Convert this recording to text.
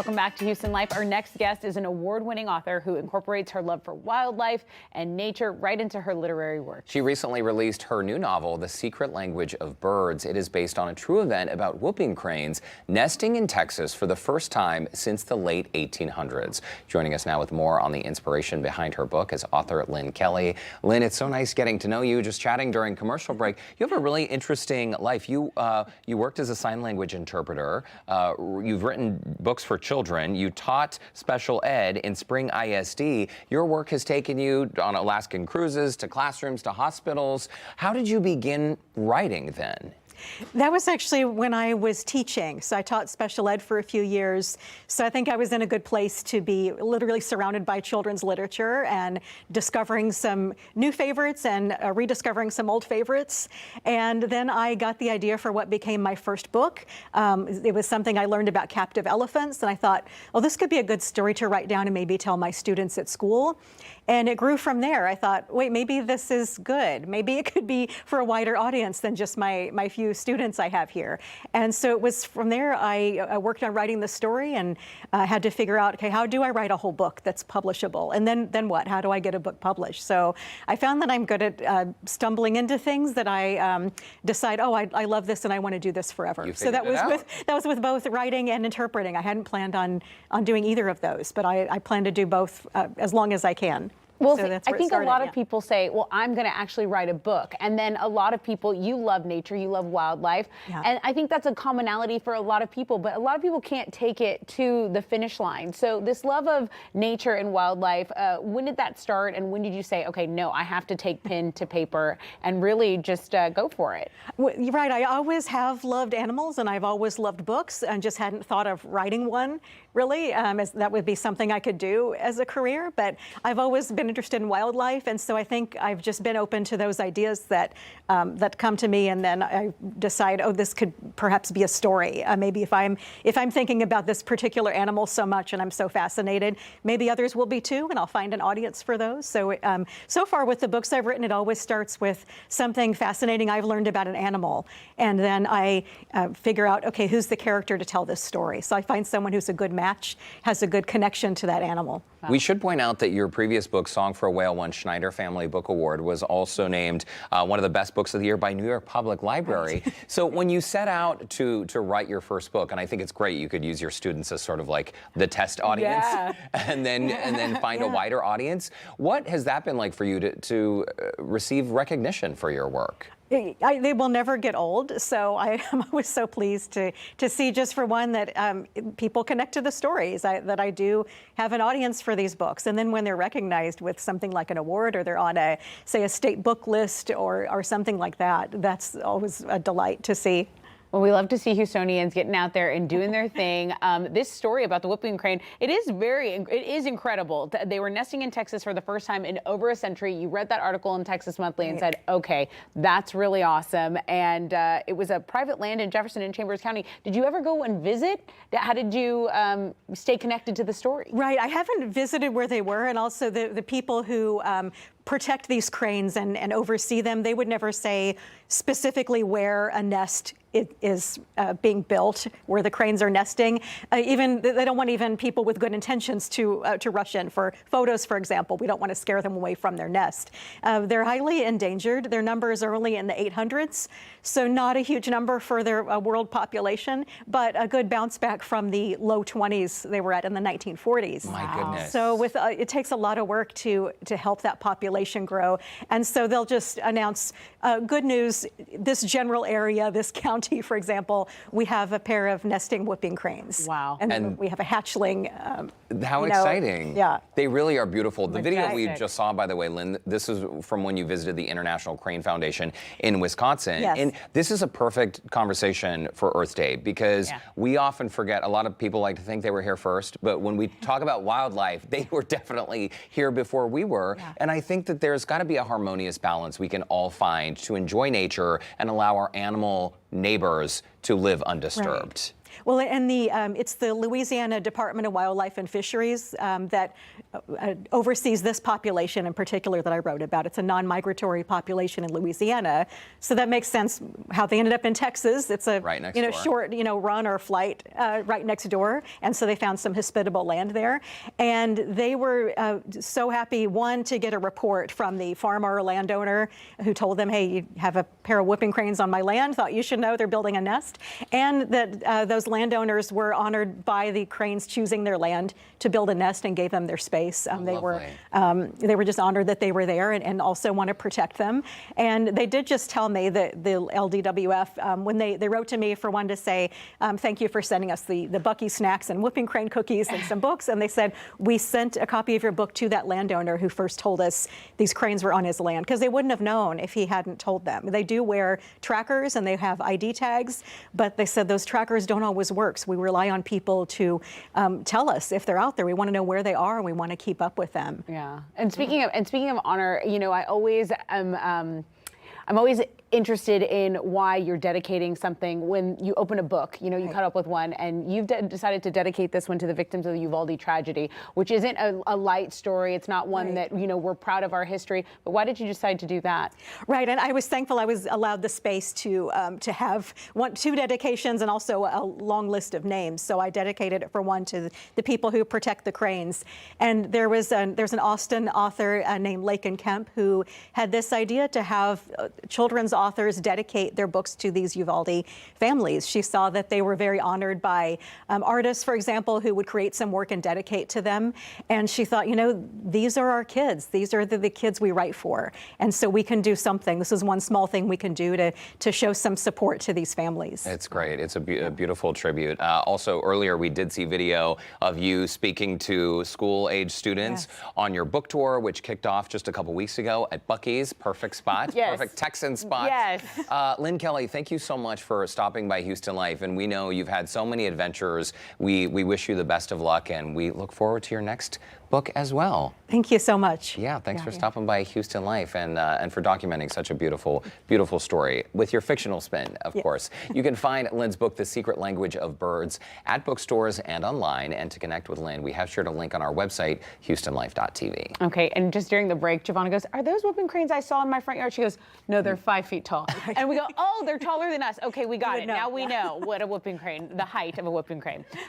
Welcome back to Houston Life. Our next guest is an award-winning author who incorporates her love for wildlife and nature right into her literary work. She recently released her new novel, The Secret Language of Birds. It is based on a true event about whooping cranes nesting in Texas for the first time since the late 1800s. Joining us now with more on the inspiration behind her book is author Lynne Kelly. Lynne, it's so nice getting to know you, just chatting during commercial break. You have a really interesting life. You worked as a sign language interpreter. You've written books for children. You taught special ed in Spring ISD. Your work has taken you on Alaskan cruises, to classrooms, to hospitals. How did you begin writing then? That was actually when I was teaching. So I taught special ed for a few years. So I think I was in a good place to be literally surrounded by children's literature and discovering some new favorites and rediscovering some old favorites. And then I got the idea for what became my first book. It was something I learned about captive elephants. And I thought, oh, this could be a good story to write down and maybe tell my students at school. And it grew from there. I thought, wait, maybe this is good. Maybe it could be for a wider audience than just my few students I have here. And so it was from there I worked on writing the story and had to figure out, okay, how do I write a whole book that's publishable? And then what? How do I get a book published? So I found that I'm good at stumbling into things that I decide, oh, I love this and I want to do this forever. So that was with both writing and interpreting. I hadn't planned on doing either of those, but I plan to do both as long as I can. Well, so I think a lot of people say, well, I'm going to actually write a book. And then a lot of people, you love nature, you love wildlife. Yeah. And I think that's a commonality for a lot of people, but a lot of people can't take it to the finish line. So this love of nature and wildlife, when did that start? And when did you say, okay, no, I have to take pen to paper and really just go for it? Well, you're right. I always have loved animals and I've always loved books and just hadn't thought of writing one, really. As that would be something I could do as a career, but I've always been interested in wildlife, and so I think I've just been open to those ideas that that come to me, and then I decide, oh, this could perhaps be a story. Maybe if I'm thinking about this particular animal so much and I'm so fascinated, maybe others will be too, and I'll find an audience for those. So so far with the books I've written, it always starts with something fascinating I've learned about an animal, and then I figure out, okay, who's the character to tell this story? So I find someone who's a good match, has a good connection to that animal. Wow. We should point out that your previous book, Song for a Whale, won Schneider Family Book Award, was also named one of the best books of the year by New York Public Library. Right. So when you set out to write your first book, and I think it's great, you could use your students as sort of like the test audience, and then find a wider audience. What has that been like for you to receive recognition for your work? They will never get old, so I am always so pleased to see, just for one, that people connect to the stories, that I do have an audience for these books. And then when they're recognized with something like an award, or they're on a state book list or something like that, that's always a delight to see. Well, we love to see Houstonians getting out there and doing their thing. This story about the whooping crane, it is incredible. They were nesting in Texas for the first time in over a century. You read that article in Texas Monthly and said, okay, that's really awesome. And it was a private land in Jefferson and Chambers County. Did you ever go and visit? How did you stay connected to the story? Right, I haven't visited where they were, and also the people who protect these cranes and oversee them, they would never say specifically where a nest is being built, where the cranes are nesting. Even they don't want even people with good intentions to rush in for photos, for example. We don't want to scare them away from their nest. They're highly endangered. Their numbers are only in the 800s, so not a huge number for their world population, but a good bounce back from the low 20s they were at in the 1940s. My goodness. So with it takes a lot of work to help that population grow, and so they'll just announce good news. This general area, this county, for example, we have a pair of nesting whooping cranes. Wow. And we have a hatchling. How exciting. Yeah. They really are beautiful. The video we just saw, by the way, Lynne, this is from when you visited the International Crane Foundation in Wisconsin. Yes. And this is a perfect conversation for Earth Day, because we often forget, a lot of people like to think they were here first, but when we talk about wildlife, they were definitely here before we were. Yeah. And I think that there's got to be a harmonious balance we can all find to enjoy nature and allow our animal neighbors to live undisturbed. Right. Well, and it's the Louisiana Department of Wildlife and Fisheries that oversees this population in particular that I wrote about. It's a non-migratory population in Louisiana, so that makes sense how they ended up in Texas. It's a right next door. Short run or flight right next door, and so they found some hospitable land there, and they were so happy, one, to get a report from the farmer or landowner who told them, hey, you have a pair of whooping cranes on my land, thought you should know they're building a nest, and that those landowners were honored by the cranes choosing their land to build a nest and gave them their space. They were just honored that they were there and also want to protect them. And they did just tell me that the LDWF, when they wrote to me for one to say, thank you for sending us the Bucky snacks and whooping crane cookies and some books. And they said, we sent a copy of your book to that landowner who first told us these cranes were on his land, because they wouldn't have known if he hadn't told them. They do wear trackers and they have ID tags, but they said those trackers don't always work. So we rely on people to tell us if they're out there. We want to know where they are and we want to keep up with them. Yeah. And speaking of honor, I always I'm always interested in why you're dedicating something when you open a book. You caught up with one, and you've decided to dedicate this one to the victims of the Uvalde tragedy, which isn't a light story. It's not one that, we're proud of our history. But why did you decide to do that? Right, and I was thankful I was allowed the space to have two dedications and also a long list of names. So I dedicated it for one to the people who protect the cranes. And there's an Austin author named Lynne Kelly who had this idea to have children's authors dedicate their books to these Uvalde families. She saw that they were very honored by artists, for example, who would create some work and dedicate to them. And she thought, these are our kids. These are the kids we write for. And so we can do something. This is one small thing we can do to show some support to these families. It's great. It's a beautiful tribute. Also, earlier we did see video of you speaking to school-age students on your book tour, which kicked off just a couple weeks ago at Buc-ee's. Perfect spot. Yes. Perfect Texan spot. Yes. Lynne Kelly, thank you so much for stopping by Houston Life. And we know you've had so many adventures. We wish you the best of luck, and we look forward to your next book as well. Thank you so much. Yeah, thanks for stopping by Houston Life and for documenting such a beautiful, beautiful story with your fictional spin, of course. You can find Lynne's book, The Secret Language of Birds, at bookstores and online. And to connect with Lynne, we have shared a link on our website, houstonlife.tv. Okay, and just during the break, Giovanna goes, are those whooping cranes I saw in my front yard? She goes, no, they're 5 feet tall. And we go, oh, they're taller than us. Okay, we got it. Now we know what a whooping crane, the height of a whooping crane.